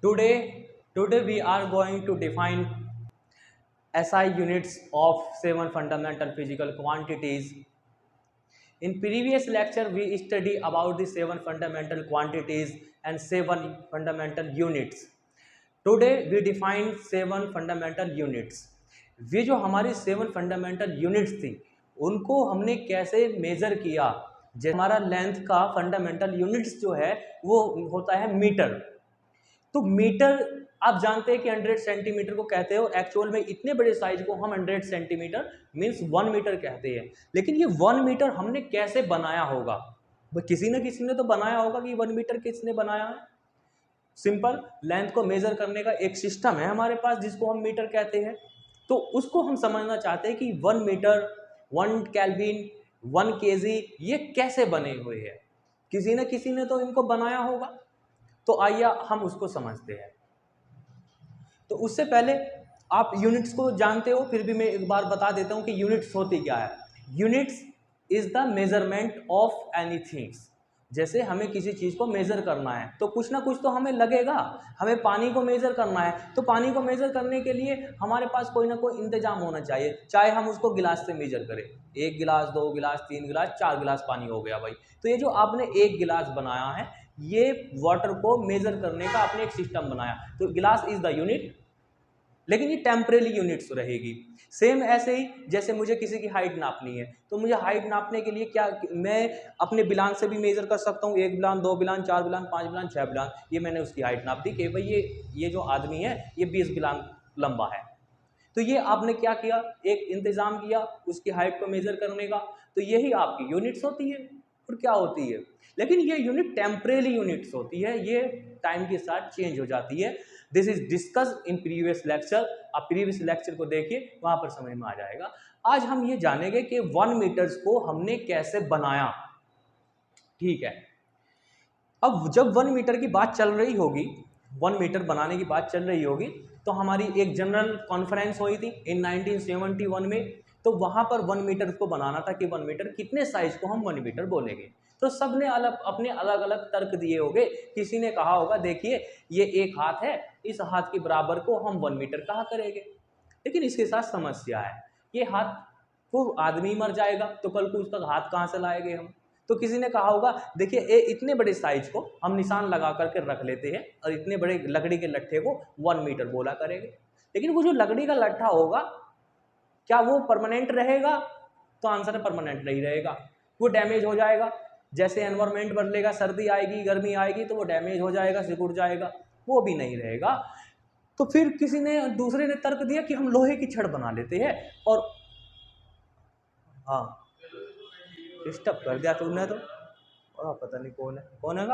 Today we are going to define SI units of 7 fundamental physical quantities. In previous lecture, we study about the 7 fundamental quantities and 7 fundamental units. Today we define 7 fundamental units. ये जो हमारी 7 fundamental units थी, उनको हमने कैसे major किया। जैसे हमारा लेंथ का फंडामेंटल यूनिट्स जो है वो होता है मीटर। तो मीटर आप जानते हैं कि 100 सेंटीमीटर को कहते हैं और एक्चुअल में इतने बड़े साइज को हम 100 सेंटीमीटर मीन्स 1 मीटर कहते हैं। लेकिन ये 1 मीटर हमने कैसे बनाया होगा? किसी न किसी ने तो बनाया होगा कि 1 मीटर किसने बनाया है। सिंपल लेंथ को मेजर करने का एक सिस्टम है हमारे पास जिसको हम मीटर कहते हैं। तो उसको हम समझना चाहते हैं कि 1 मीटर, 1 केल्विन, 1 केजी ये कैसे बने हुए हैं। किसी न किसी ने तो इनको बनाया होगा। तो आइए हम उसको समझते हैं। तो उससे पहले आप यूनिट्स को जानते हो, फिर भी मैं एक बार बता देता हूं कि यूनिट्स होती क्या है। Units is the measurement of anythings. जैसे हमें किसी चीज़ को मेज़र करना है तो कुछ ना कुछ तो हमें लगेगा। हमें पानी को मेज़र करना है तो पानी को मेज़र करने के लिए हमारे पास कोई ना कोई इंतजाम होना चाहिए, चाहे हम उसको गिलास से मेज़र करें। 1 गिलास, 2 गिलास, 3 गिलास, 4 गिलास पानी हो गया भाई। तो ये जो आपने 1 गिलास बनाया है, ये वाटर को मेज़र करने का आपने एक सिस्टम बनाया। तो गिलास इज द यूनिट, लेकिन ये टेम्परेरी यूनिट्स रहेगी। सेम ऐसे ही जैसे मुझे किसी की हाइट नापनी है तो मुझे हाइट नापने के लिए क्या मैं अपने बिलान से भी मेजर कर सकता हूँ। 1 बिलान, 2 बिलान, 4 बिलान, 5 बिलान, 6 बिलान, ये मैंने उसकी हाइट नाप दी कि भाई ये जो आदमी है ये 20 बिलान लंबा है। तो ये आपने क्या किया, एक इंतजाम किया उसकी हाइट को मेजर करने का। तो यही आपकी यूनिट्स होती है। और क्या होती है, लेकिन ये यूनिट टेम्परेरी यूनिट्स होती है, ये टाइम के साथ चेंज हो जाती है। This is discuss in previous lecture. आप प्रीवियस लेक्चर को देखिए, वहां पर समझ में आ जाएगा। आज हम ये जानेंगे कि 1 मीटर्स को हमने कैसे बनाया। ठीक है, अब जब 1 मीटर की बात चल रही होगी, 1 मीटर बनाने की बात चल रही होगी, तो हमारी एक जनरल कॉन्फ्रेंस हुई थी इन 1971 में। तो वहां पर 1 मीटर को बनाना था कि 1 मीटर कितने साइज को हम 1 मीटर बोलेंगे। तो सबने अपने अलग अलग तर्क दिए होंगे। किसी ने कहा होगा देखिए ये एक हाथ है, इस हाथ के बराबर को हम 1 मीटर कहा करेंगे। लेकिन इसके साथ समस्या है, ये हाथ को आदमी मर जाएगा तो कल को उसका हाथ कहाँ से लाएंगे हम। तो किसी ने कहा होगा देखिए इतने बड़े साइज को हम निशान लगा करके रख लेते हैं और इतने बड़े लकड़ी के लट्ठे को 1 मीटर बोला करेंगे। लेकिन वो जो लकड़ी का लट्ठा होगा क्या वो परमानेंट रहेगा? तो आंसर है परमानेंट नहीं रहेगा, वो डैमेज हो जाएगा। जैसे एनवायरमेंट बदलेगा, सर्दी आएगी, गर्मी आएगी तो वो डैमेज हो जाएगा, सिकुड़ जाएगा, वो भी नहीं रहेगा। तो फिर किसी ने दूसरे ने तर्क दिया कि हम लोहे की छड़ बना लेते हैं। और हाँ, डिस्टर्ब कर दिया तुमने तो। पता नहीं कौन है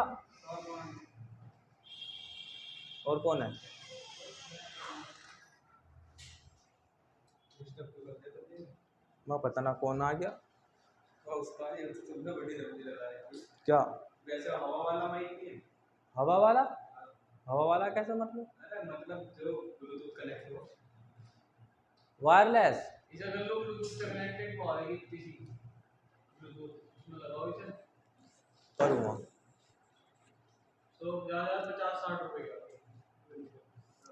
और कौन है। मैं पता ना कौन आ गया। क्या वैसे हवा वाला हवा वाला कैसे मतलब जो ब्लूटूथ कनेक्ट हो वायरलेस करूँगा तो 50-60 रुपए का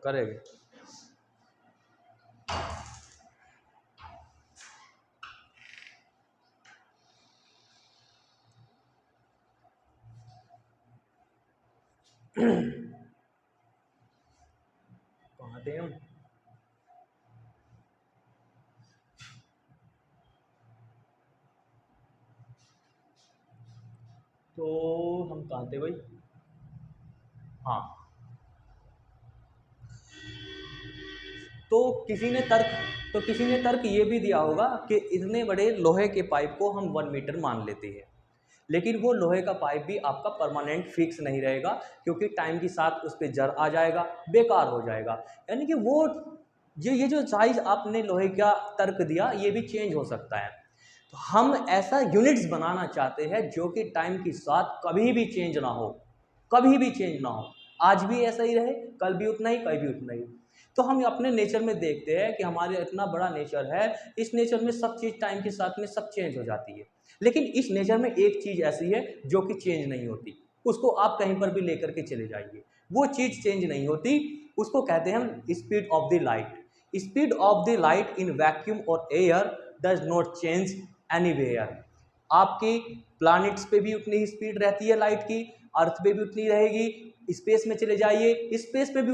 करेंगे। कहाँ थे हम? तो हम कहाँ थे भाई? हाँ, तो किसी ने तर्क ये भी दिया होगा कि इतने बड़े लोहे के पाइप को हम 1 मीटर मान लेते हैं। लेकिन वो लोहे का पाइप भी आपका परमानेंट फिक्स नहीं रहेगा, क्योंकि टाइम के साथ उस पर जर आ जाएगा, बेकार हो जाएगा। यानी कि वो ये जो साइज आपने लोहे का तर्क दिया ये भी चेंज हो सकता है। तो हम ऐसा यूनिट्स बनाना चाहते हैं जो कि टाइम के साथ कभी भी चेंज ना हो, कभी भी चेंज ना हो। आज भी ऐसा ही रहे, कल भी उतना ही, कल भी उतना ही। तो हम अपने नेचर में देखते हैं कि हमारे इतना बड़ा नेचर है, इस नेचर में सब चीज़ टाइम के साथ में सब चेंज हो जाती है। लेकिन इस नेचर में एक चीज़ ऐसी है जो कि चेंज नहीं होती, उसको आप कहीं पर भी लेकर के चले जाइए, वो चीज़ चेंज नहीं होती, उसको कहते हैं हम speed of the light. Speed of the light in vacuum और air does not change anywhere. आपके प्लैनेट्स पे भी उतनी ही स्पीड रहती है लाइट की, अर्थ पे भी उतनी रहेगी, स्पेस में चले जाइए, स्पेस पे भी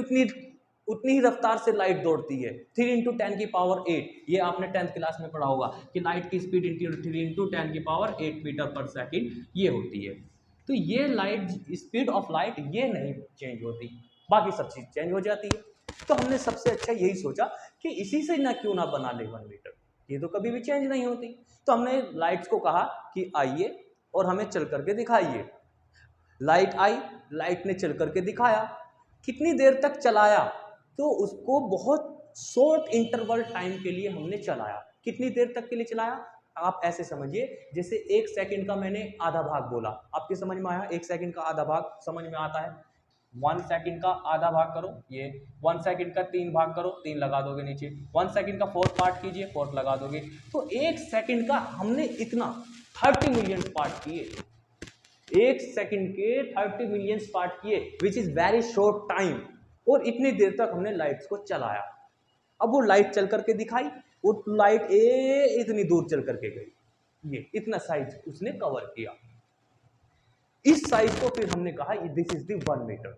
उतनी ही रफ्तार से लाइट दौड़ती है, 3 इंटू 10 की पावर 8। ये आपने 10th क्लास में पढ़ा होगा कि लाइट की स्पीड 3 इंटू 10 की पावर 8 मीटर पर सेकेंड ये होती है। तो ये लाइट, स्पीड ऑफ लाइट ये नहीं चेंज होती, बाकी सब चीज़ चेंज हो जाती है। तो हमने सबसे अच्छा यही सोचा कि इसी से ना क्यों ना बना ले 1 मीटर, ये तो कभी भी चेंज नहीं होती। तो हमने लाइट्स को कहा कि आइए और हमें चल करके दिखाइए। लाइट आई, लाइट ने चल करके दिखाया। कितनी देर तक चलाया, तो उसको बहुत शॉर्ट इंटरवल टाइम के लिए हमने चलाया। कितनी देर तक के लिए चलाया, आप ऐसे समझिए जैसे 1 सेकंड का मैंने आधा भाग बोला, आपके समझ में आया? 1 सेकंड का आधा भाग समझ में आता है? 1 सेकंड का आधा भाग करो, ये 1 सेकंड का 3 भाग करो, 3 लगा दोगे नीचे, 1 सेकंड का 4th पार्ट कीजिए, 4th लगा दोगे। तो 1 सेकंड का हमने इतना 30 मिलियन पार्ट किए, 1 सेकंड के 30 मिलियन पार्ट किए, which is very short time. और इतनी देर तक हमने लाइट्स को चलाया। अब वो लाइट चल करके दिखाई, वो लाइट इतनी दूर चल करके गई, ये इतना साइज उसने कवर किया। इस साइज को फिर हमने कहा दिस इज द 1 मीटर।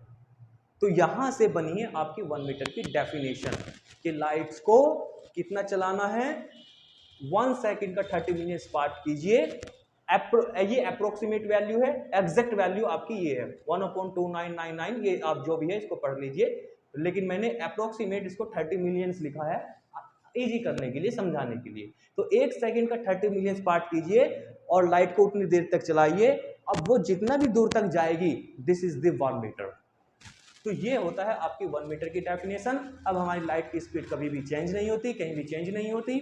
तो यहां से बनी है आपकी 1 मीटर की डेफिनेशन कि लाइट्स को कितना चलाना है, 1 सेकंड का 30 मिलियन पार्ट कीजिए। ये अप्रोक्सीमेट वैल्यू है, एग्जैक्ट वैल्यू आपकी ये है 1/2999, ये आप जो भी है इसको पढ़ लीजिए, लेकिन मैंने अप्रोक्सीमेट इसको 30 मिलियंस लिखा है इजी करने के लिए, समझाने के लिए। तो 1 सेकंड का 30 मिलियन पार्ट कीजिए और लाइट को उतनी देर तक चलाइए। अब वो जितना भी दूर तक जाएगी, दिस इज द 1 मीटर। तो ये होता है आपकी 1 मीटर की डेफिनेशन। अब हमारी लाइट की स्पीड कभी भी चेंज नहीं होती, कहीं भी चेंज नहीं होती,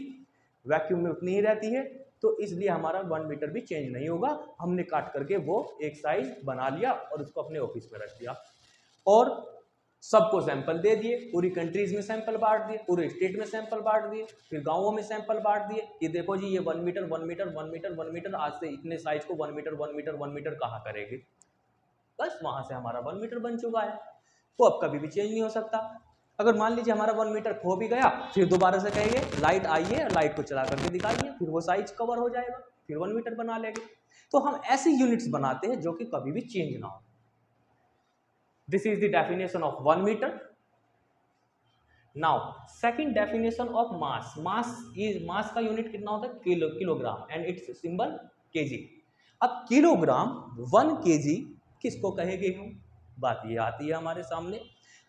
वैक्यूम में उतनी ही रहती है, तो इसलिए हमारा 1 मीटर भी चेंज नहीं होगा। हमने काट करके वो एक साइज बना लिया और उसको अपने ऑफिस में रख दिया और सबको सैंपल दे दिए, पूरी कंट्रीज में सैंपल बांट दिए, पूरे स्टेट में सैंपल बांट दिए, फिर गांवों में सैंपल बांट दिए कि देखो जी ये 1 मीटर 1 मीटर 1 मीटर 1 मीटर, आज से इतने साइज को 1 मीटर 1 मीटर 1 मीटर कहा करेगी। बस वहां से हमारा 1 मीटर बन चुका है। वो अब कभी भी चेंज नहीं हो सकता। अगर मान लीजिए हमारा 1 मीटर खो भी गया, फिर दोबारा से कहेंगे लाइट आइए, लाइट को चला करके दिखाइए, फिर वो साइज कवर हो जाएगा, फिर 1 मीटर बना लेंगे। तो हम ऐसी यूनिट्स बनाते हैं जो कि कभी भी चेंज ना हो। This is the definition of 1 metre. Now second definition of mass. Mass का यूनिट कितना होता है? Kilogram, and its symbol kg. अब किलोग्राम 1 केजी किसको कहेंगे हम, बात ये आती है हमारे सामने।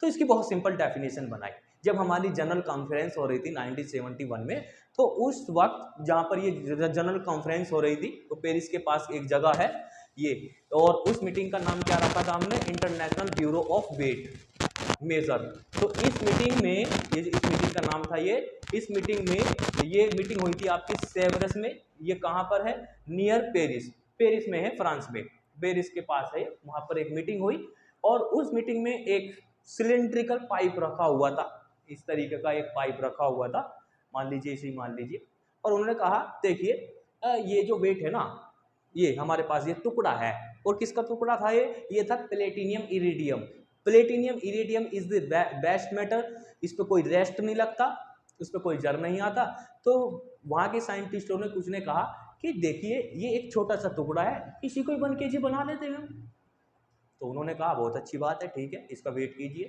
तो इसकी बहुत सिंपल डेफिनेशन बनाई। जब हमारी जनरल कॉन्फ्रेंस हो रही थी 1971 में, तो उस वक्त जहाँ पर ये जनरल कॉन्फ्रेंस हो रही थी, तो पेरिस के पास एक जगह है ये, और उस मीटिंग का नाम क्या रखा था हमने? International bureau of weight measure. तो इस मीटिंग में इस मीटिंग का नाम था ये, इस मीटिंग में ये मीटिंग हुई थी आपकी सेवरस में। ये कहाँ पर है? नियर पेरिस, पेरिस में है, फ्रांस में, पेरिस के पास है। वहां पर एक मीटिंग हुई और उस मीटिंग में एक सिलेंड्रिकल पाइप रखा हुआ था, इस तरीके का एक पाइप रखा हुआ था, मान लीजिए इसे मान लीजिए। और उन्होंने कहा देखिए ये जो वेट है ना, ये हमारे पास ये टुकड़ा है, और किसका टुकड़ा था ये था platinum iridium. Platinum iridium is the best metal, इस पर कोई रेस्ट नहीं लगता, उस पर कोई जर नहीं आता। तो वहाँ के साइंटिस्टों ने कुछ ने कहा कि देखिए ये एक छोटा सा टुकड़ा है, इसी को 1 केजी बना लेते हैं। तो उन्होंने कहा बहुत अच्छी बात है, ठीक है, इसका वेट कीजिए।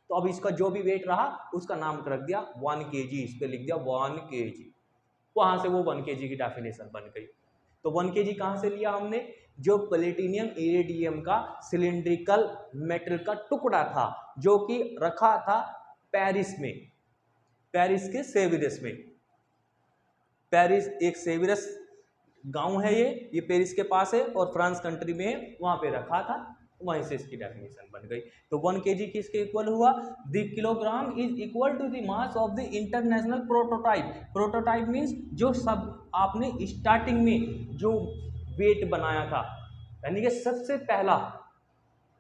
तो अब इसका जो भी वेट रहा उसका नाम रख दिया 1 केजी, इस पर लिख दिया 1 केजी। वहाँ से वो 1 केजी की डेफिनेशन बन गई। तो 1 केजी कहाँ से लिया हमने? जो प्लेटिनियम इरिडियम का सिलिंड्रिकल मेटल का टुकड़ा था, जो कि रखा था पेरिस में, पेरिस के सेविरस में। पेरिस एक सेविरस गांव है, ये पेरिस के पास है और फ्रांस कंट्री में है, वहां पे रखा था, वहीं से इसकी डेफिनेशन बन गई। तो 1 केजी किसके इक्वल हुआ? The kilogram is equal to the mass of the international prototype. Prototype means जो सब आपने स्टार्टिंग में जो वेट बनाया था, यानी कि सबसे पहला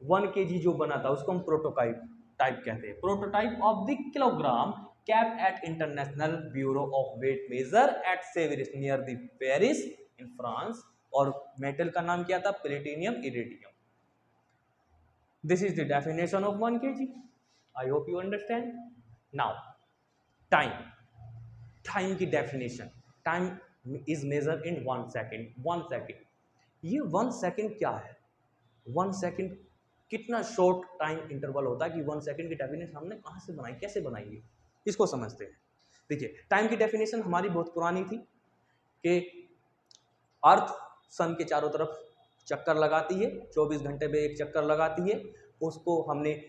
1 केजी जो बना था उसको हम प्रोटोटाइप कहते हैं। Prototype of the kilogram kept at International Bureau of Weight Measure at Sévres near the Paris in France। और मेटल का नाम क्या था? Platinum iridium. This is the definition of 1 kg. I hope you understand. Now, time. Time की definition. Time is measured in 1 second. 1 second. ये 1 second क्या है? 1 second कितना शॉर्ट टाइम इंटरवल होता है कि 1 सेकंड की डेफिनेशन हमने कहाँ से बनाई, कैसे बनाई है, इसको समझते हैं। देखिए, टाइम की डेफिनेशन हमारी बहुत पुरानी थी कि अर्थ सन के चारों तरफ चक्कर लगाती है, 24 घंटे में एक चक्कर लगाती है। उसको हमने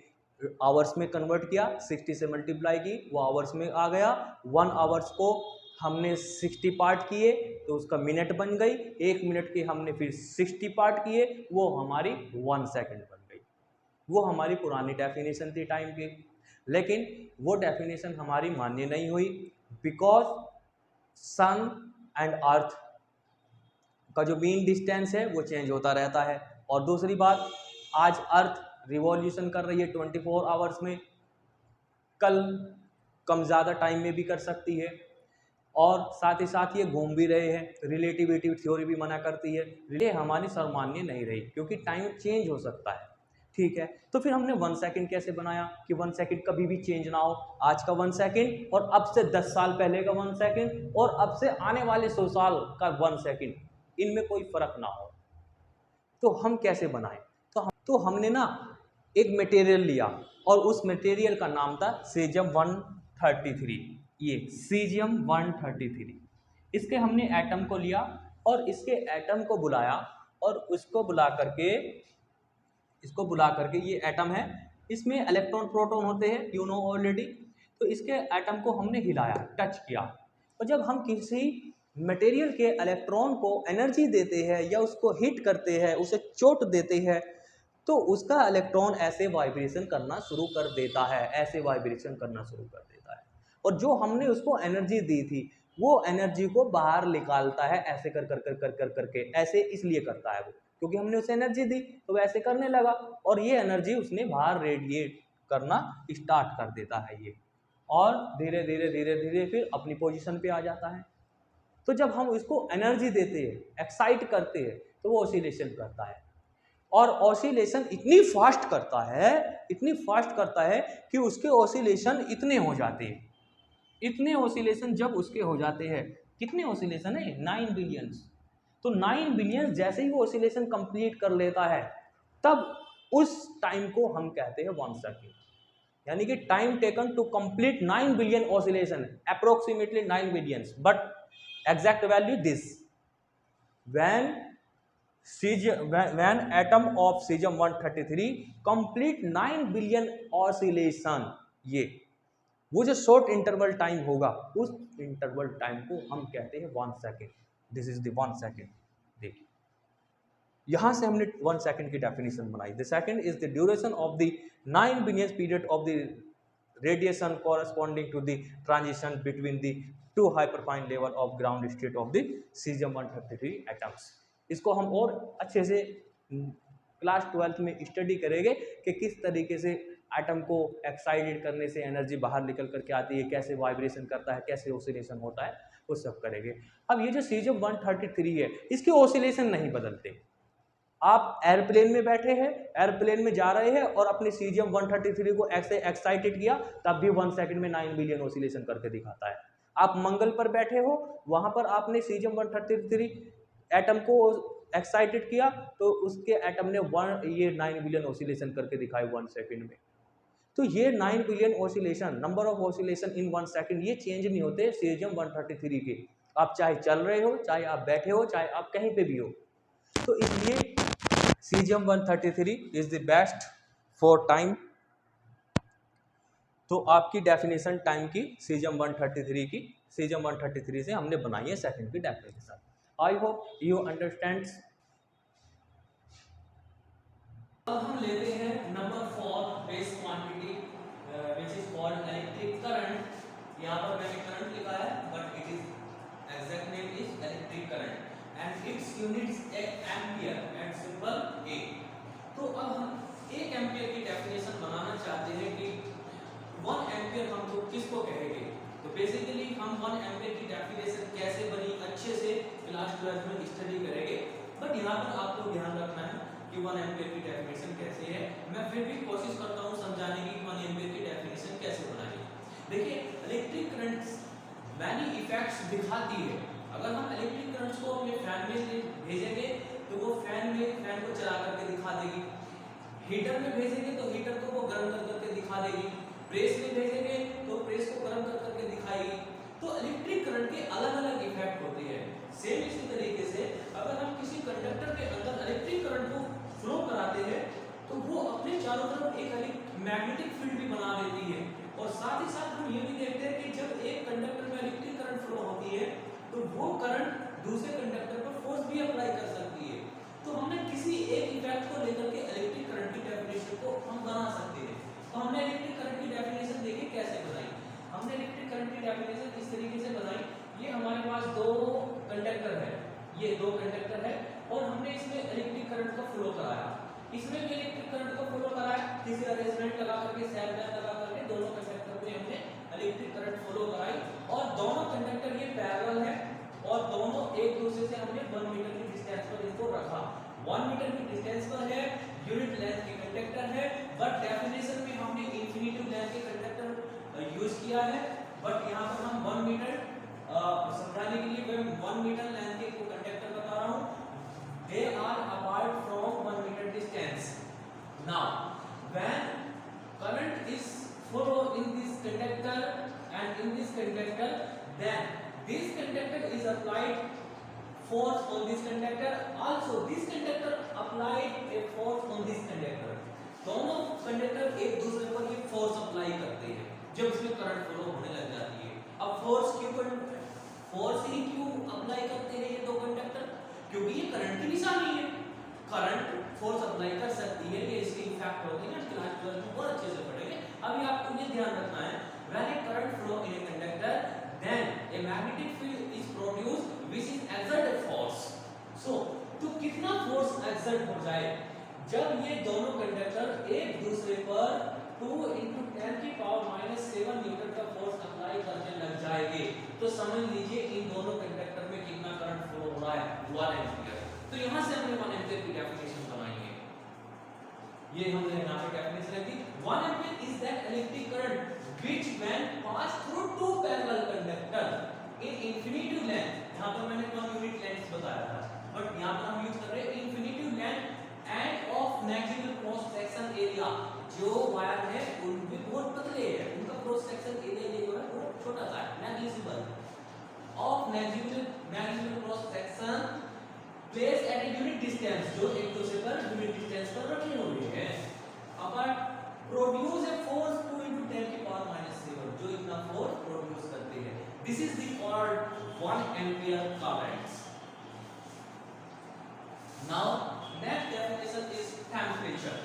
आवर्स में कन्वर्ट किया, 60 से मल्टीप्लाई की, वो आवर्स में आ गया। 1 आवर्स को हमने 60 पार्ट किए तो उसका मिनट बन गई। 1 मिनट के हमने फिर 60 पार्ट किए, वो हमारी 1 सेकंड बन गई। वो हमारी पुरानी डेफिनेशन थी टाइम की, लेकिन वो डेफिनेशन हमारी मान्य नहीं हुई बिकॉज सन एंड अर्थ का जो मीन डिस्टेंस है वो चेंज होता रहता है। और दूसरी बात, आज अर्थ रिवॉल्यूशन कर रही है 24 आवर्स में, कल कम ज़्यादा टाइम में भी कर सकती है, और साथ ही साथ ये घूम भी रहे हैं। रिलेटिविटी थ्योरी भी मना करती है, ये हमारी सर्वमान्य नहीं रही क्योंकि टाइम चेंज हो सकता है। ठीक है, तो फिर हमने 1 सेकंड कैसे बनाया कि 1 सेकंड कभी भी चेंज ना हो। आज का 1 सेकंड और अब से 10 साल पहले का 1 सेकंड और अब से आने वाले 100 साल का 1 सेकंड, इनमें कोई फर्क ना हो। तो हम कैसे बनाएं? तो हमने ना एक मटेरियल लिया और उस मटेरियल का नाम था सीजियम 133। ये सीजियम 133, इसके हमने एटम को लिया और इसके एटम को बुलाया और इसको बुला करके ये एटम है, इसमें इलेक्ट्रॉन प्रोटॉन होते हैं, यू नो ऑलरेडी। तो इसके एटम को हमने हिलाया, टच किया। और जब हम किसी मटेरियल के इलेक्ट्रॉन को एनर्जी देते हैं या उसको हिट करते हैं, उसे चोट देते हैं, तो उसका इलेक्ट्रॉन ऐसे वाइब्रेशन करना शुरू कर देता है, ऐसे वाइब्रेशन करना शुरू कर देता है। और जो हमने उसको एनर्जी दी थी वो एनर्जी को बाहर निकालता है, ऐसे कर कर कर कर कर करके। ऐसे इसलिए करता है वो क्योंकि हमने उसे एनर्जी दी तो वह ऐसे करने लगा और ये एनर्जी उसने बाहर रेडिएट करना स्टार्ट कर देता है ये, और धीरे धीरे धीरे धीरे फिर अपनी पोजीशन पे आ जाता है। तो जब हम इसको एनर्जी देते हैं, एक्साइट करते हैं, तो वो ऑसिलेशन करता है। और ऑसिलेशन इतनी फास्ट करता है कि उसके ऑसिलेशन इतने हो जाते हैं। इतने ऑसिलेशन जब उसके हो जाते हैं, कितने ऑसिलेशन है? 9 बिलियंस। तो 9 बिलियंस जैसे ही वो ऑसिलेशन कंप्लीट कर लेता है, तब उस टाइम को हम कहते हैं 1 सेकंड। यानी कि time taken to complete 9 billion oscillation, approximately 9 billions, but exact value this, when atom of cesium 133 complete 9 billion oscillation, ये वो जो शॉर्ट इंटरवल टाइम होगा, उस इंटरवल टाइम को हम कहते हैं 1 second. This is the 1 second. देखिए, यहां से हमने 1 सेकेंड की डेफिनेशन बनाई। The second is the duration of the 9 billion period of the radiation corresponding to the transition between the 2 hyperfine level of ground state of the cesium 133 atoms. इसको हम और अच्छे से क्लास 12th में study करेंगे कि किस तरीके से एटम को एक्साइटेड करने से एनर्जी बाहर निकल करके आती है, कैसे वाइब्रेशन करता है, कैसे ऑसिलेशन होता है, वो सब करेंगे। अब ये जो सीजियम 133 है, इसके ऑसिलेशन नहीं बदलते। आप एयरप्लेन में बैठे हैं, एयरप्लेन में जा रहे हैं और अपने सीजियम 133 को ऐसे एक्साइटेड किया, तब भी 1 सेकंड में 9 बिलियन ऑसिलेशन करके दिखाता है। आप मंगल पर बैठे हो, वहां पर आपने सीजियम 133 एटम को एक्साइटेड किया तो उसके एटम ने 9 बिलियन ऑसिलेशन करके दिखाए 1 सेकंड में। तो ये 9 billion oscillation, number of oscillation in 1 second, ये चेंज नहीं होते सीजियम 133 के। आप चाहे चल रहे हो, चाहे आप बैठे हो, चाहे आप कहीं पे भी हो। तो इसलिए caesium 133 is the best for time. तो आपकी डेफिनेशन टाइम की सीजियम 133 से हमने बनाई है सेकंड की definition. I hope you understand. अब हम लेते हैं number 4 base quantity which is called electric current. यहाँ पर मैंने करंट लिखा है but it is exact name is electric current and its units ampere and symbol A. तो अब हम 1 एम्पियर की डेफिनेशन बनाना चाहते हैं कि 1 एम्पियर हम तो किसको कहेंगे। तो बेसिकली हम 1 एम्पियर की डेफिनेशन कैसे बनी अच्छे से क्लास 12 में स्टडी करेंगे, बट यहाँ पर आपको ध्यान रखना है कि 1 एम्पियर की डेफिनेशन कैसे है। मैं फिर हीटर में भेजेंगे तो हीटर को वो गर्म कर करके दिखा देगी, प्रेस में भेजेंगे तो प्रेस को गर्म कर करके दिखाएगी। तो इलेक्ट्रिक करंट के अलग अलग इफेक्ट होते हैं। सेम इसी तरीके से अगर हम किसी कंडक्टर के अंदर इलेक्ट्रिक करंट को फ्लो कराते हैं तो वो अपने चारों तरफ एक मैग्नेटिक फील्ड भी बना देती है। और साथ ही साथ हम ये भी देखते हैं कि जब एक कंडक्टर में इलेक्ट्रिक करंट फ्लो होती है तो वो करंट दूसरे कंडक्टर पर फोर्स भी अप्लाई कर सकती है। तो हमने किसी एक इफेक्ट को लेकर के इलेक्ट्रिक करंट की डेफिनेशन को हम बना सकते हैं। तो हमने इलेक्ट्रिक करंट की डेफिनेशन देखी कैसे बनाई। हमने इलेक्ट्रिक करंट की डेफिनेशन इस तरीके से बनाई, ये हमारे पास दो कंडक्टर है, ये दो कंडक्टर है और हमने इसमें इलेक्ट्रिक करंट का फ्लो कराया, इसमें भी इलेक्ट्रिक करंट का फ्लो कराया, किसी अरेंजमेंट लगा करके सेल बेल लगा करके दोनों कंडक्टर में हमने इलेक्ट्रिक करंट फ्लो कराई और दोनों कंडक्टर ये पैरेलल है और दोनों एक दूसरे से हमने 1 मीटर की डिस्टेंस पर इनको रखा। 1 मीटर की डिस्टेंस पर है, यूनिट लेंथ के कंडक्टर है, बट डेफिनेशन में हमने इंफिनिटी लेंथ के कंडक्टर यूज किया है। बट यहाँ पर हम 1 मीटर समझाने के लिए मैं 1 मीटर लेंथ के को कंडक्टर बता रहा हूँ। They are apart from 1 meter distance. Now, when current is flow in this conductor and in this conductor, then this conductor is applied force on this conductor. Also, this conductor applied a force on this conductor. दोनों conductor एक दूसरे पर ये force apply करते हैं जब इसमें current flow होने लग जाती है। अब फोर्स ही क्यों अप्लाई करते हैं ये दो कंडक्टर? क्योंकि ये करंट की निशानी है, करंट फोर्स अप्लाई कर सकती है, ये इसके इफेक्ट होते हैं। क्लास 12 में बहुत अच्छे से पढ़ेंगे। अभी आपको ये ध्यान रखना है, when a current flow in a conductor then a magnetic field is produced which is exert a force. So तो कितना फोर्स एक्सर्ट हो जाए जब ये दोनों कंडक्टर एक दूसरे पर 2 × 10⁻⁻7 न्यूटन का फोर्स अप्लाई करने लग जाएंगे तो समझ लीजिए इन दोनों कंडक्टर में कितना करंट फ्लो हो रहा है, 1 एम्पीयर। तो यहां से हमने 1 एम्पीयर की डेफिनेशन बनाई है, ये हमने यहां पे डेफिनेशन रखी। 1 ampere is that electric current which when pass through two parallel conductor in infinity length, यहां पर मैंने 1 यूनिट लेंथ बताया था, बट यहां पर हम यूज कर रहे हैं infinity length end of negligible cross section area. जो वायर है उनके बहुत पतले हैं, उनका क्रॉस सेक्शन एरिया जो है वो छोटा सा है, negligible of negligible cross section place at a unit distance, जो एक दूसरे पर यूनिट डिस्टेंस पर रखे हुए हैं, अपर प्रोड्यूस ए फोर्स 2 × 10⁻⁻7, जो इतना फोर्स प्रोड्यूस करते हैं। This is the called 1 ampere current. Now, next definition is temperature.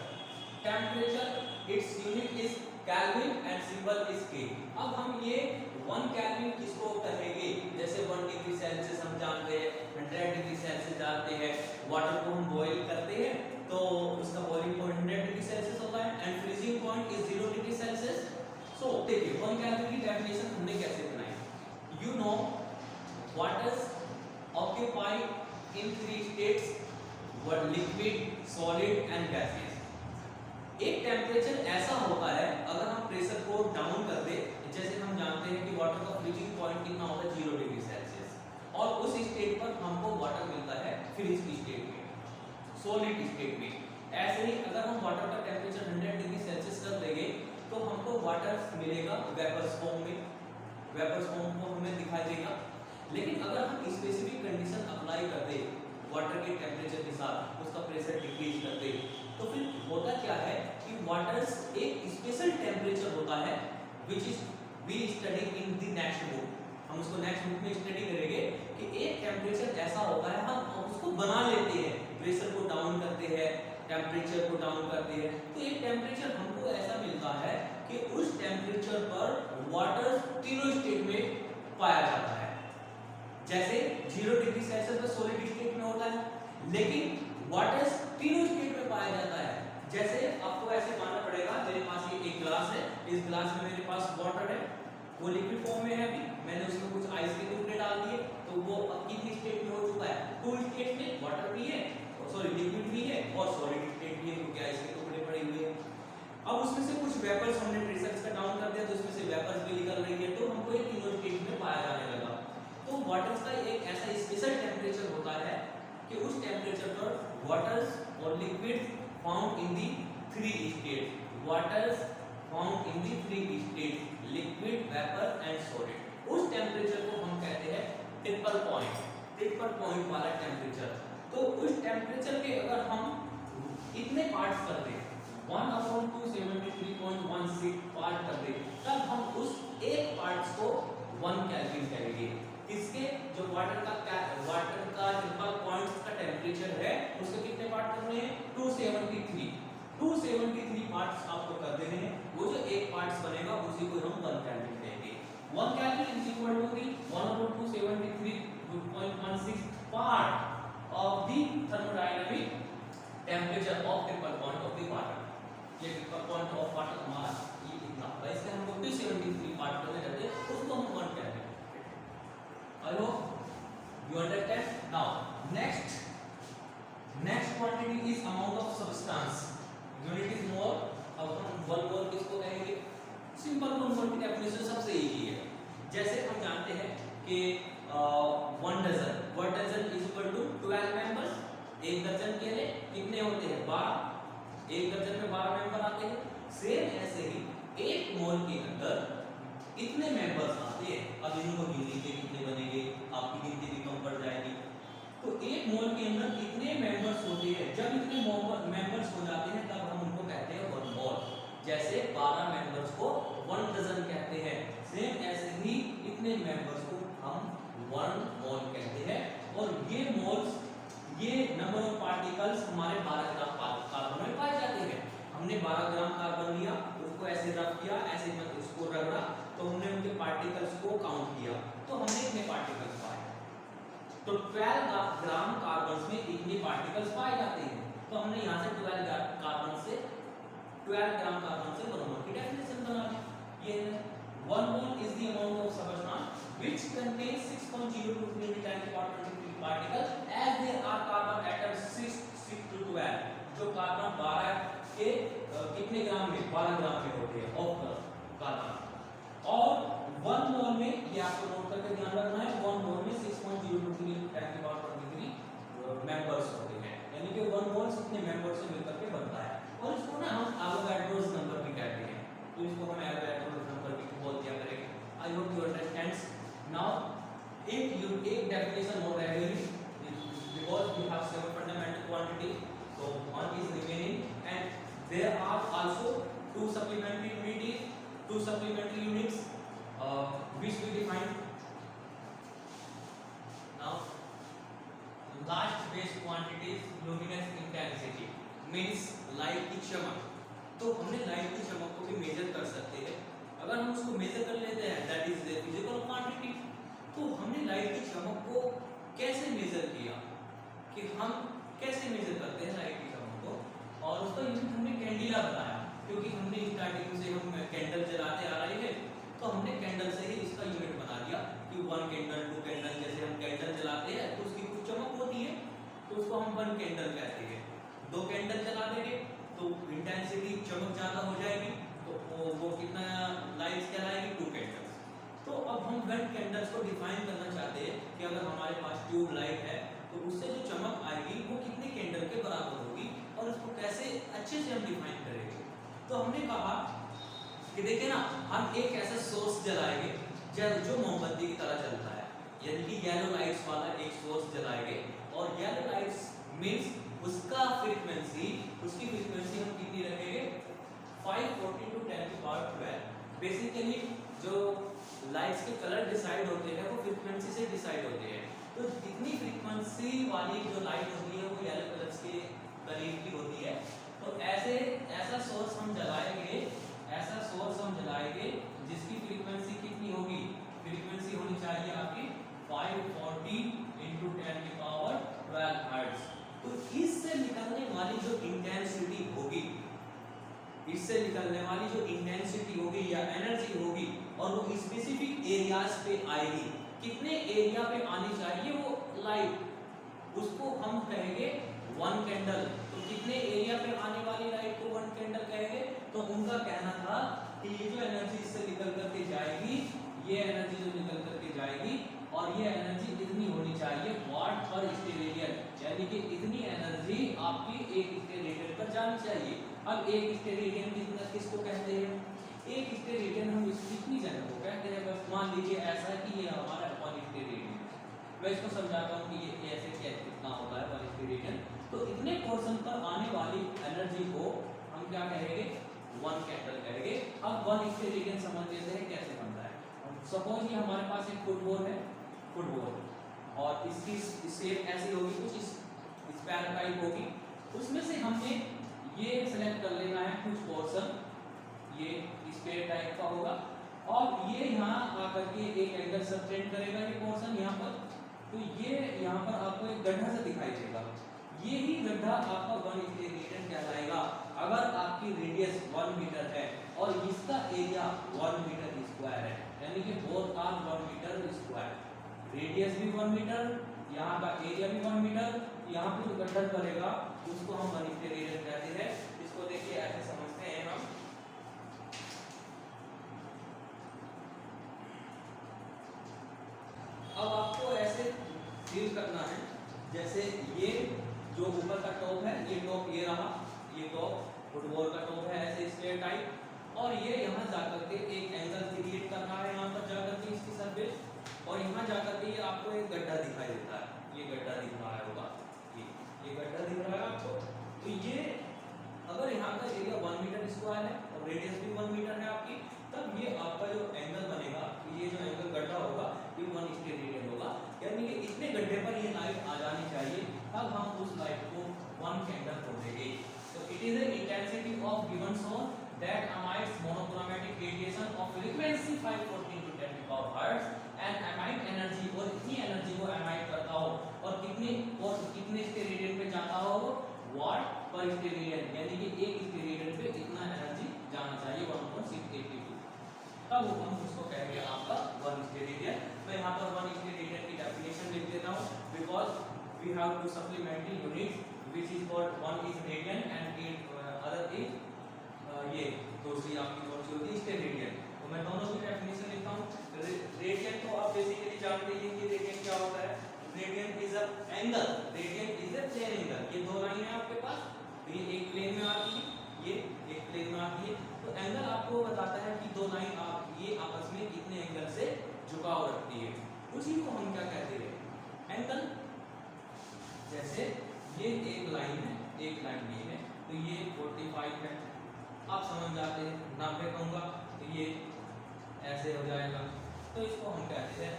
Temperature, its unit is Kelvin and symbol is K. अब हम ये 1 केल्विन किसको कहेंगे? जैसे 1 डिग्री सेल्सियस हम जानते हैं, 100 डिग्री सेल्सियस जानते हैं। वाटर को हम बॉईल करते हैं तो उसका बॉइलिंग पॉइंट 100 डिग्री सेल्सियस होता है and freezing point is 0 degree Celsius. So देखिए 1 केल्विन की डेफिनेशन हमने कैसे बनाई। You know waters occupy in 3 states, what liquid, solid and gaseous। एक टेम्परेचर ऐसा होता है अगर हम प्रेशर को डाउन कर दे, जैसे हम जानते हैं कि वाटर का फ्रीजिंग पॉइंट कितना होता है 0 डिग्री सेल्सियस, और उस स्टेट पर हमको वाटर मिलता है फ्रीज की स्टेट में, सॉलिड स्टेट में। ऐसे ही अगर हम वाटर का टेम्परेचर 100 डिग्री सेल्सियस कर देंगे तो हमको वाटर मिलेगा वेपर्स फॉर्म में, वेपर्स फॉर्म को हमें दिखाई देगा। लेकिन अगर हम स्पेसिफिक कंडीशन अप्लाई कर दे वाटर के टेम्परेचर के साथ, उसका प्रेशर डिक्रीज कर दे, तो फिर होता क्या है कि वाटर्स एक स्पेशल टेम्परेचर होता है which is we study in the next book. हम उसको नेक्स्ट बुक में स्टडी करेंगे कि एक टेम्परेचर ऐसा होता है, हम उसको बना लेते हैं, प्रेशर को डाउन करते हैं, टेम्परेचर को डाउन करते हैं, तो एक टेम्परेचर हमको ऐसा मिलता है कि उस टेम्परेचर पर वाटर तीनों स्टेट में पाया जाता है। जैसे 0 डिग्री सेल्सियस पर सॉलिड स्टेट में होता है, लेकिन वाटर तीनों स्टेट में पाया जाता है। जैसे आपको ऐसे मानना पड़ेगा, मेरे पास ये एक ग्लास है, इस ग्लास में मेरे पास वाटर है, वो लिक्विड फॉर्म में है, अभी मैंने उसमें कुछ आइस के टुकड़े डाल दिए तो वो अब कितनी स्टेट में हो चुका है, 2 स्टेट में, वाटर भी है, सॉरी लिक्विड भी है और सॉलिड स्टेट भी है, क्योंकि आइस के टुकड़े पड़े हुए हैं। अब उसमें से कुछ वेपर्स हमने प्रेशर इसका डाउन कर दिया तो उसमें से वेपर्स भी निकल रही है, तो हमको ये तीनों स्टेट में पाया जाने लगा। तो वाटर का एक ऐसा स्पेशल टेम्परेचर होता है कि उस टेम्परेचर पर वाटर्स और liquid found in the three state, waters found in the three state, liquid, vapour and solid. उस टेम्परेचर को हम कहते हैं ट्रिपल पॉइंट वाला टेम्परेचर। तो उस टेम्परेचर के अगर हम इतने पार्ट्स कर दें 1/273.16 पार्ट कर दें, तब हम उस एक पार्ट्स को 1 केल्विन कहेंगे। इसके जो वाटर का ट्रिपल पॉइंट का टेम्परेचर है उसके कितने पार्ट करने हैं 273 पार्ट्स आपको कर देने हैं। वो जो एक पार्ट्स बनेगा उसी को हम 1 केल्विन कहेंगे। 1 kelvin is equal to the 1/273.16 part of the thermodynamic temperature of triple point of the water. ये ट्रिपल पॉइंट ऑफ वाटर हमारा ये कितना होगा, इसलिए हमको 273 पार्ट करने रहते हैं, उसको हम 1 kelvin. I hope you understand. Now next quantity is amount of substance, unit is mole। अब हम 1 मोल किसको कहेंगे, सिंपल 1 मोल की डेफिनेशन सबसे इजी है। जैसे हम जानते हैं कि 1 dozen is equal to 12 members. एक दर्जन के लिए कितने होते हैं 12, एक दर्जन में 12 मेंबर आते हैं। सेम ऐसे ही 1 मोल के अंदर इतने मेंबर्स आते हैं। अब इनको गिन लीजिए कितने बनेंगे, आपकी गिनती भी कम पड़ जाएगी। तो 1 मोल के अंदर इतने मेंबर्स होते हैं, जब इतने मेंबर्स हो जाते हैं तब हम उनको कहते हैं 1 मोल। जैसे 12 मेंबर्स को 1 डजन कहते हैं, सेम ऐसे ही इतने मेंबर्स को हम 1 मोल कहते हैं। और ये नंबर ऑफ पार्टिकल्स हमारे 12 ग्राम कार्बन में पाए जाते हैं। हमने 12 ग्राम कार्बन लिया, उसको ऐसे रब किया, ऐसे उसको रगड़ा, तो हमने उनके पार्टिकल्स को काउंट किया, तो हमने इतने पार्टिकल्स पाए। तो 12 ग्राम कार्बन में इतने पार्टिकल्स पाए जाते हैं। तो हमने यहाँ से 12 ग्राम कार्बन से 1 मोल की डेफिनेशन बना दी। ये 1 mole is the amount of substance which contains 6.02 × 10⁻23 particles as there are carbon atoms 6 to 12। जो कार्बन 12 के कितने ग्राम में 12 ग्राम में होते हैं ऑफ कार्बन। और 1 मोल में, ये आपको नोट करके ध्यान रखना है, 1 मोल में 6.02 × 10⁻23 मेंबर्स होते हैं, यानी कि 1 मोल कितने मेंबर्स से मिलकर के बनता है। और इसको ना हम एवोगाड्रोस नंबर भी कहते हैं, तो इसको हम एवोगाड्रोस नंबर भी बोल दिया करेंगे। आई hope you understand. Now if you take definition more regularly, because we have 7 fundamental quantity, so 1 is remaining, and there are also 2 supplementary units which we define. Now last base quantity is luminous intensity, means light की चमक। तो हमने light की चमक को भी major कर सकते हैं। अगर हम उसको मेजर कर लेते हैं, that is the physical quantity. तो हमने लाइट की चमक को कैसे मेजर किया, कि हम कैसे मेजर करते हैं लाइट की चमक को, और उसका यूनिट हमने कैंडिला बताया, क्योंकि हमने स्टार्टिंग से हम कैंडल जलाते आ रहे हैं, तो हमने कैंडल से ही इसका यूनिट बना दिया कि 1 कैंडल 2 कैंडल। जैसे हम कैंडल जलाते हैं तो उसकी कुछ चमक होती है, तो उसको हम 1 कैंडल कहते हैं। 2 कैंडल जला देंगे तो इंटेंसिटी चमक ज़्यादा हो जाएगी, तो वो कितना लाइट्स कहलाएगी 2 कैंडल्स। तो अब हम 1 कैंडल्स को डिफाइन करना चाहते हैं कि अगर हमारे पास ट्यूब लाइट है तो उससे जो चमक आएगी वो कितने कैंडल के बराबर होगी, और उसको कैसे अच्छे से हम डिफाइन करेंगे। तो हमने कहा कि देखिए ना, हम एक ऐसा सोर्स जलाएंगे जो मोमबत्ती की तरह चलता है, यानी कि येलो लाइट्स वाला एक सोर्स जलाएंगे। और येलो लाइट्स मींस उसकी फ्रीक्वेंसी हम कितनी रखेंगे 540 × 10⁻12। बेसिकली जो लाइट्स के कलर डिसाइड होते हैं वो फ्रीक्वेंसी से डिसाइड होते हैं। तो जितनी फ्रीक्वेंसी वाली जो लाइट होती है वो येलो कलर्स के करीब की होती है। तो ऐसा सोर्स हम जलाएंगे जिसकी फ्रीक्वेंसी कितनी होगी, फ्रीक्वेंसी होनी चाहिए आपकी 540 × 10⁻12 हर्ट्ज। तो इससे निकलने वाली जो इंटेंसिटी होगी या एनर्जी होगी, और वो स्पेसिफिक एरियाज पे आएगी। कितने एरिया पे आनी चाहिए वो लाइट, उसको हम कहेंगे 1 कैंडल। तो कितने एरिया पे आने वाली लाइट को 1 कैंडल कहेंगे। तो उनका कहना था कि ये जो एनर्जी इससे निकल करके जाएगी, ये एनर्जी जो निकल करके जाएगी, और ये एनर्जी इतनी होनी चाहिए वाट पर स्टेरेडियन, यानी कि इतनी एनर्जी आपकी एक स्टेरेडियन पर जानी चाहिए। अब एक स्टेरेडियन किसको कहते हैं? एक स्टेरेडियन हम कितनी जगह को कहते हैं? बस मान लीजिए ऐसा है कि ये हमारा 1 स्टेरेडियन, मैं इसको समझाता हूँ कि ये ऐसे क्या कितना होता है 1 स्टेरेडियन। तो इतने पोर्शन पर आने वाली एनर्जी को हम क्या कहेंगे? 1 कैंडल कहेंगे। अब 1 स्टेरेडियन समझ लेते हैं कैसे बनता है। सपोज ये हमारे पास एक फुटबॉल है, फुटबॉल, और इसकी शेप ऐसी होगी, कुछ इस स्क्वायर टाइप होगी। उसमें से हमने ये सेलेक्ट कर लेना है कुछ पोर्शन, ये स्क्वायर टाइप का होगा, और ये यहाँ आकर के एक एंगल सबटेंड करेगा ये पोर्शन यहाँ पर। तो ये यहाँ पर आपको एक गड्ढा सा दिखाई देगा, ये ही गड्ढा आपका 1 स्टेरेडियन कहलाएगा। अगर आपकी रेडियस 1 मीटर है और इसका एरिया 1 मीटर स्क्वायर है, यानी कि both are 1 metre square, radius भी 1 मीटर, यहाँ का एरिया भी 1 मीटर, यहाँ पे जो गड्ढा बनेगा उसको हम 1 स्टेरेडियन कहते हैं। इसको देखिए ऐसे समझते हैं हम। अब आपको ऐसे फील करना है जैसे ये जो ऊपर का टॉप है, ये टॉप ये रहा, ये टॉप फुटबॉल का टॉप है ऐसे स्क्वायर टाइप, और ये यहाँ जाकर के एक एंगल क्रिएट कर रहा है यहाँ पर जाकर के इसकी सरफेस, और यहाँ जाकर के ये आपको एक गड्ढा दिखाई देता है, ये गड्ढा दिख रहा है होगा, ये गड्ढा दिख रहा है आपको। तो ये अगर यहाँ का एरिया 1 मीटर स्क्वायर है और रेडियस भी 1 मीटर है आपकी, तब ये आपका जो एंगल बनेगा, ये जो एंगल गड्ढा होगा ये 1 स्टेरेडियन होगा, यानी कि इतने गड्ढे पर ये लाइट आ जानी चाहिए, तब हम उस लाइट को 1 कैंडल बोल देंगे। तो it is the intensity of given source that emits monochromatic radiation of frequency 514 to 10 power hertz and emit energy, और इतनी एनर्जी को एमाइट करता हो और कितने स्टेरेडियन पे जाता हो? वाट पर स्टेरेडियन, यानी कि एक स्टेरेडियन पे इतना एनर्जी जाना चाहिए 1.682, तब हम उसको कहेंगे आपका 1 स्टेरेडियन। मैं यहाँ पर 1 स्टेरेडियन की डेफिनेशन लिख देता हूँ, because we have two supplementary units which is called, one is radian and other is ये दूसरी आपकी कौन सी होती है? स्टेरेडियन। तो मैं दोनों की डेफिनेशन लिखता हूँ। रेडियन तो आप बेसिकली जानते हैं कि रेडियन क्या होता है। Radian is a angle, radian is a plane angle. ये दो लाइन है आपके पास, तो ये एक प्लेन में आती है, ये एक प्लेन में आती है। तो एंगल आपको बताता है कि दो लाइन आप ये आपस में कितने एंगल से झुकाव रखती है, उसी को हम क्या कहते हैं? एंगल। जैसे ये एक लाइन है, एक लाइन ये है, तो ये 45 है, आप समझ जाते हैं। 90 कहूँगा तो ये ऐसे हो जाएगा, तो इसको हम कहते हैं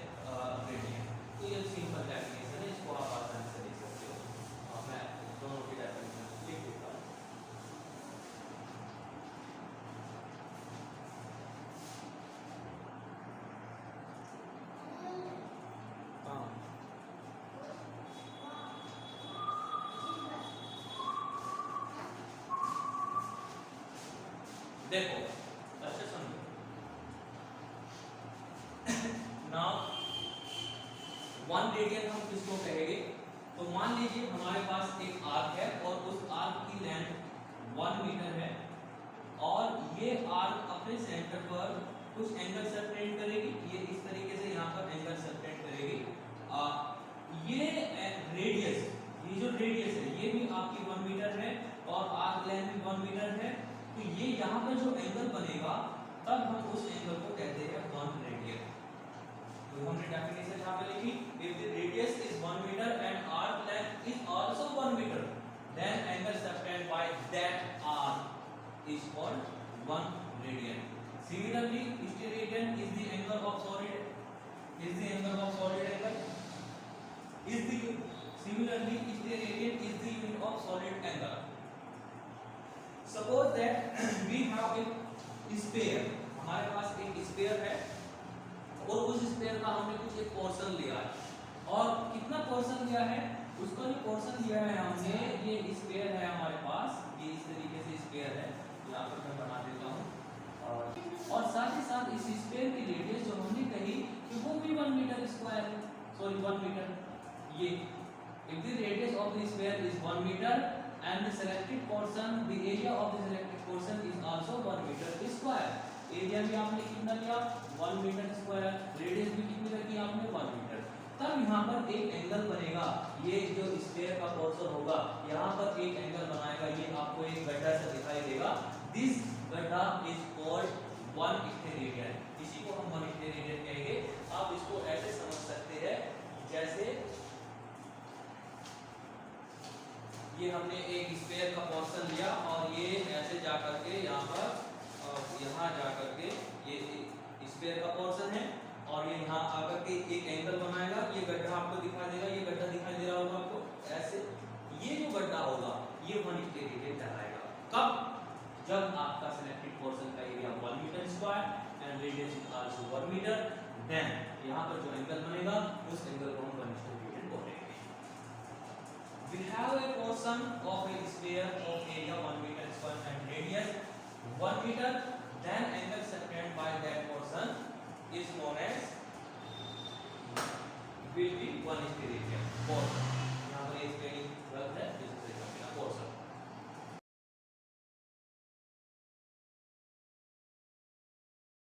रेडियन। तो ये सिंपल डेफिनेशन है, इसको आप आसानी से लिख सकते हो। मैं दोनों की डेफिनेशन लिख देता हूँ। देखो अच्छे समझो। नाउ 1 रेडियन हम किसको कहेंगे? तो मान लीजिए हमारे पास एक आर्क है और उस आर्क की लेंथ 1 मीटर है, और ये आर्क अपने सेंटर पर कुछ एंगल सबटेंड करेगी, ये इस तरीके से यहाँ पर एंगल सबटेंड करेगी। ये रेडियस, ये जो रेडियस है ये भी आपकी 1 मीटर है और आर्क लेंथ भी 1 मीटर है। तो ये यहाँ पर जो एंगल बनेगा, तब हम उस एंगल को कहते हैं 1 रेडियन। तो हमने डेफिनेशन यहाँ पे लिखी, if the radius is 1 metre and arc length is also 1 metre, then angle subtend by that arc is called 1 radian. Similarly steradian is the angle of solid, is the angle of solid angle, is the similarly steradian is the unit of solid angle. Suppose that we have a sphere, हमारे पास एक sphere है और उस sphere का हमने कुछ एक पोर्शन लिया है, और कितना पोर्शन लिया है? उसका जो पोर्शन लिया है हमने, ये स्फीयर है हमारे पास, ये इस तरीके से स्फीयर है, यहाँ पर मैं बना देता हूँ। और साथ ही साथ इस स्फीयर की रेडियस जो हमने कही कि वो भी 1 मीटर स्क्वायर, सॉरी 1 मीटर। ये if the radius of the sphere is 1 meter and the selected portion, the area of the selected portion is also 1 meter square. Area भी आपने कितना लिया? 1 मीटर स्क्वायर। रेडियस भी कितनी रखी आपने? 1 मीटर। तब यहाँ पर एक एंगल बनेगा। ये जो स्फीयर का पोर्शन होगा यहाँ पर एक एंगल बनाएगा। ये आपको एक गड्ढा से दिखाई देगा। दिस गड्ढा इज कॉल्ड वन स्टेरेडियन। इसी को हम वन स्टेरेडियन कहेंगे। आप इसको ऐसे समझ सकते हैं जैसे ये हमने एक स्फीयर का पोर्शन लिया और ये ऐसे जा करके यहाँ पर यहाँ जा करके ये स्फीयर का पोर्शन है और ये यहाँ आकर के एक एंगल बनाएगा। ये गड्ढा आपको दिखाई देगा। ये गड्ढा दिखाई दे रहा होगा आपको ऐसे। ये जो गड्ढा होगा ये वन स्टेरेडियन कहलाएगा। कब? जब आपका सिलेक्टेड पोर्शन का area 1 metre square and radius is also 1 metre, then यहाँ पर जो एंगल बनेगा उस एंगल को हम वन स्टेरेडियन बोलेंगे। We have a portion of a sphere of area 1 meter square and radius 1 meter, then angle subtended by that portion is known as will be 1 steradian portion.